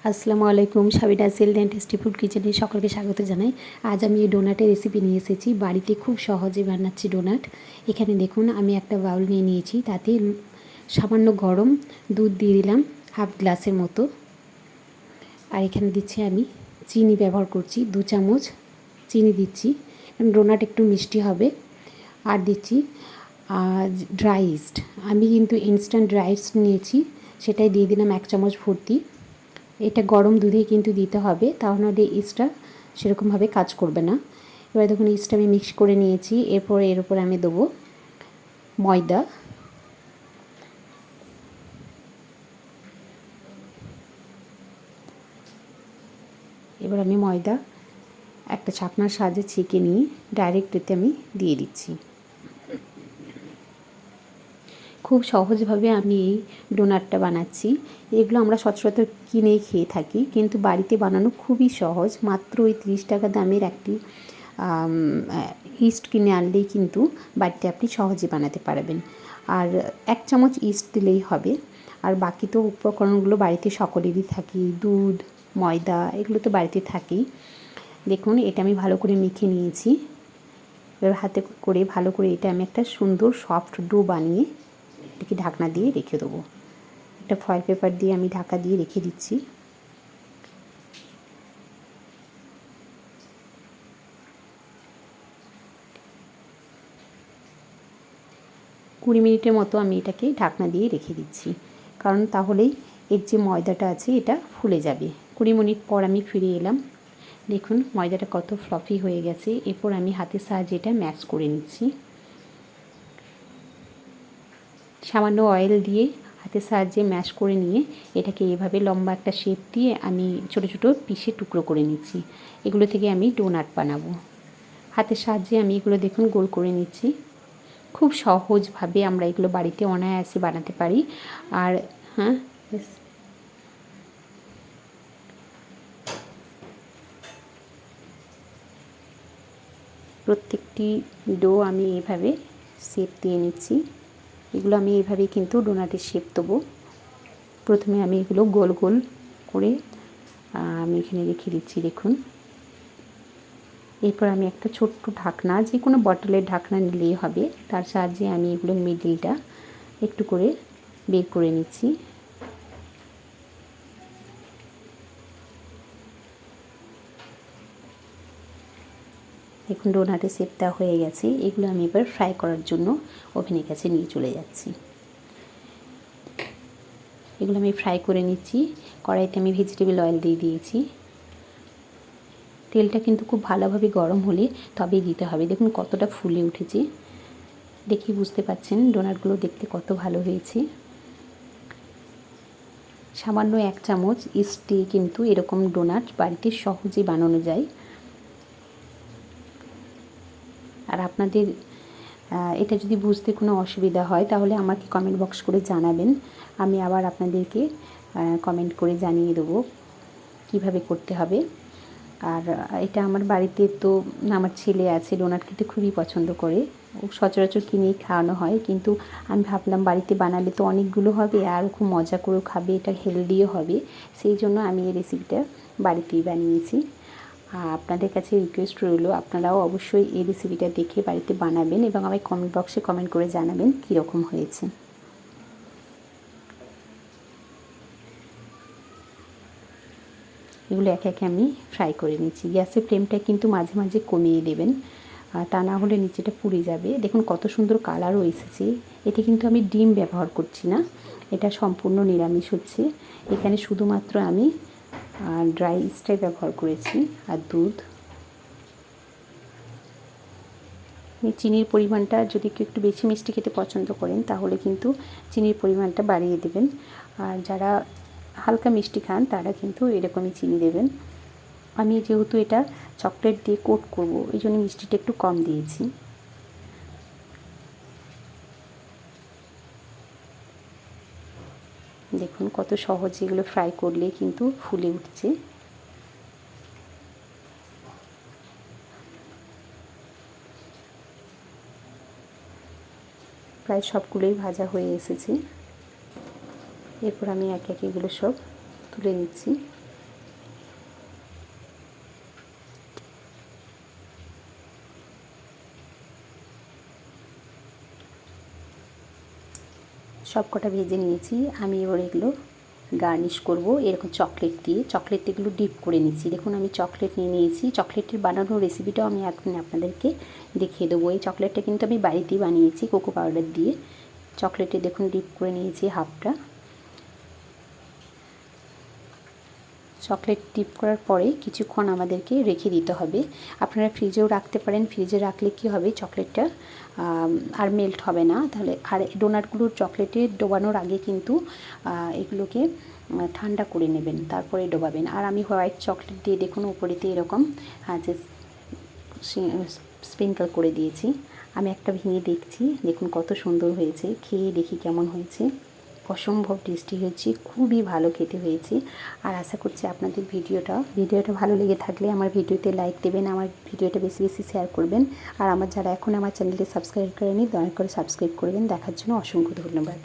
আসসালামু আলাইকুম, Sabina health and tasty food কিচেনে সকলকে স্বাগত জানাই। আজ আমি এই ডোনাটের রেসিপি নিয়ে এসেছি। বাড়িতে খুব সহজে বানাচ্ছি ডোনাট। এখানে দেখুন আমি একটা বাউল নিয়ে নিয়েছি, তাতে সামান্য গরম দুধ দিয়ে দিলাম হাফ গ্লাসের মতো। আর এখানে দিচ্ছি আমি চিনি ব্যবহার করছি, 2 চামচ চিনি দিচ্ছি, কারণ ডোনাট একটু মিষ্টি হবে। আর দিচ্ছি ড্রাই ইস্ট। আমি কিন্তু ইনস্ট্যান্ট ড্রাই ইস্ট নিয়েছি, সেটাই দিয়ে দিলাম 1 চামচ ভর্তি। এটা গরম দুধে কিন্তু দিতে হবে, তাহলে ইস্টটা সেরকমভাবে কাজ করবে না। এবার দেখুন ইস্টটা আমি মিক্স করে নিয়েছি। এরপরে এর উপরে আমি দেবো ময়দা। এবার আমি ময়দা একটা ছাঁকনার সাহায্যে ছেঁকে নিয়ে ডাইরেক্ট এতে আমি দিয়ে দিচ্ছি। খুব সহজভাবে আমি এই ডোনাটটা বানাচ্ছি। এগুলো আমরা সচরাচর কিনেই খেয়ে থাকি, কিন্তু বাড়িতে বানানো খুবই সহজ। মাত্র ওই 30 টাকা দামের একটি ইস্ট কিনে আনলেই কিন্তু বাড়িতে আপনি সহজে বানাতে পারবেন। আর 1 চামচ ইস্ট দিলেই হবে। আর বাকি তো উপকরণগুলো বাড়িতে সকলেরই থাকে, দুধ, ময়দা, এগুলো তো বাড়িতে থাকেই। দেখুন এটা আমি ভালো করে মেখে নিয়েছি। এবার হাতে করে ভালো করে এটা আমি একটা সুন্দর সফট ডো বানিয়ে এটাকে ঢাকনা দিয়ে রেখে দেবো। একটা ফয়েল পেপার দিয়ে আমি ঢাকা দিয়ে রেখে দিচ্ছি। কুড়ি মিনিটের মতো আমি এটাকে ঢাকনা দিয়ে রেখে দিচ্ছি, কারণ তাহলেই এর যে ময়দাটা আছে এটা ফুলে যাবে। 20 মিনিট পর আমি ফিরে এলাম। দেখুন ময়দাটা কত ফ্লফি হয়ে গেছে। এরপর আমি হাতের সাহায্যে এটা ম্যাশ করে নিচ্ছি। সামান্য অয়েল দিয়ে হাতের সাহায্যে ম্যাশ করে নিয়ে এটাকে এভাবে লম্বা একটা শেপ দিয়ে আমি ছোটো ছোটো পিসে টুকরো করে নিচ্ছি। এগুলো থেকে আমি ডোনাট বানাবো। হাতের সাহায্যে আমি এগুলো দেখুন গোল করে নিচ্ছি। খুব সহজভাবে আমরা এগুলো বাড়িতে অনায়াসে বানাতে পারি। আর প্রত্যেকটি ডো আমি এইভাবে শেপ দিয়ে নিচ্ছি। এগুলো আমি এইভাবেই কিন্তু ডোনাটের শেপ দেবো। প্রথমে আমি এগুলো গোল গোল করে আমি এখানে রেখে দিচ্ছি। দেখুন এরপর আমি একটা ছোট্ট ঢাকনা, যে কোনো বটলের ঢাকনা নিলেই হবে, তার সাহায্যে আমি এগুলো মিডলটা একটু করে বের করে নিচ্ছি। দেখুন ডোনাটের শেপটা হয়ে গেছে। এগুলো আমি এবার ফ্রাই করার জন্য ওভেনের কাছে নিয়ে চলে যাচ্ছি। এগুলো আমি ফ্রাই করে নিচ্ছি। কড়াইতে আমি ভেজিটেবল অয়েল দিয়ে দিয়েছি। তেলটা কিন্তু খুব ভালোভাবে গরম হলে তবেই দিতে হবে। দেখুন কতটা ফুলে উঠেছে, দেখেই বুঝতে পাচ্ছেন ডোনাটগুলো দেখতে কত ভালো হয়েছে। সামান্য 1 চামচ ইস্ট দিয়ে কিন্তু এরকম ডোনাট বাড়িতে সহজে বানানো যায়। আর আপনাদের এটা যদি বুঝতে কোনো অসুবিধা হয় তাহলে আমাকে কমেন্ট বক্স করে জানাবেন। আমি আবার আপনাদেরকে কমেন্ট করে জানিয়ে দেবো কীভাবে করতে হবে। আর এটা আমার বাড়িতে তো আমার ছেলে আছে, ডোনাট খেতে খুবই পছন্দ করে। ও সচরাচর কিনেই খাওয়ানো হয়, কিন্তু আমি ভাবলাম বাড়িতে বানালে তো অনেকগুলো হবে আর খুব মজা করেও খাবে, এটা হেলদিও হবে। সেই জন্য আমি এই রেসিপিটা বাড়িতেই বানিয়েছি। আপনাদের কাছে রিকোয়েস্ট রইল, আপনারাও অবশ্যই এই রেসিপিটা দেখে বাড়িতে বানাবেন এবং আমায় কমেন্ট বক্সে কমেন্ট করে জানাবেন কীরকম হয়েছে। এগুলো একে একে আমি ফ্রাই করে নিচ্ছি। গ্যাসের ফ্লেমটা কিন্তু মাঝে মাঝে কমিয়ে দেবেন, তা না হলে নিচেটা পুড়ে যাবে। দেখুন কত সুন্দর কালারও এসেছে। এতে কিন্তু আমি ডিম ব্যবহার করছি না, এটা সম্পূর্ণ নিরামিষ হচ্ছে। এখানে শুধুমাত্র আমি ড্রাই ইস্টটাই ব্যবহার করেছি আর দুধ। চিনির পরিমাণটা যদি কেউ একটু বেশি মিষ্টি খেতে পছন্দ করেন তাহলে কিন্তু চিনির পরিমাণটা বাড়িয়ে দেবেন। আর যারা হালকা মিষ্টি খান তারা কিন্তু এরকমই চিনি দেবেন। আমি যেহেতু এটা চকলেট দিয়ে কোট করব, এই জন্য মিষ্টিটা একটু কম দিয়েছি। দেখুন কত সহজে এগুলো ফ্রাই করলে কিন্তু ফুলে উঠছে। প্রায় সবগুলোই ভাজা হয়ে এসেছে। এরপর আমি একে একে এগুলো সব তুলে নিচ্ছি। সব কটা ভেজে নিয়েছি। আমি এবার এগুলো গার্নিশ করব এরকম চকলেট দিয়ে। চকলেট এগুলো ডিপ করে নিচ্ছি। দেখুন আমি চকলেট নিয়ে নিয়েছি। চকলেটের বানানোর রেসিপিটাও আমি এখন আপনাদেরকে দেখিয়ে দেবো। এই চকলেটটা কিন্তু আমি বাড়িতেই বানিয়েছি কোকো পাউডার দিয়ে। চকলেটে দেখুন ডিপ করে নিয়েছি হাফটা। চকলেট ডিপ করার পরে কিছুক্ষণ আমাদেরকে রেখে দিতে হবে। আপনারা ফ্রিজেও রাখতে পারেন। ফ্রিজে রাখলে কি হবে, চকলেটটা আর মেল্ট হবে না। তাহলে আর ডোনাটগুলোর চকলেটে ডোবানোর আগে কিন্তু এগুলোকে ঠান্ডা করে নেবেন, তারপরে ডোবাবেন। আর আমি হোয়াইট চকলেট দিয়ে দেখুন উপরেতে এরকম যে স্প্রিঙ্কল করে দিয়েছি। আমি একটা ভেঙে দেখছি, দেখুন কত সুন্দর হয়েছে। খেয়ে দেখি কেমন হয়েছে। অসম্ভব টেস্টি হয়েছে, খুবই ভালো খেতে হয়েছে। আর আশা করছি আপনাদের ভিডিওটা ভালো লেগে থাকলে আমার ভিডিওতে লাইক দেবেন, আমার ভিডিওটা বেশি বেশি শেয়ার করবেন। আর যারা এখন আমার চ্যানেলটি সাবস্ক্রাইব করেনি দয়া করে সাবস্ক্রাইব করবেন। দেখার জন্য অসংখ্য ধন্যবাদ।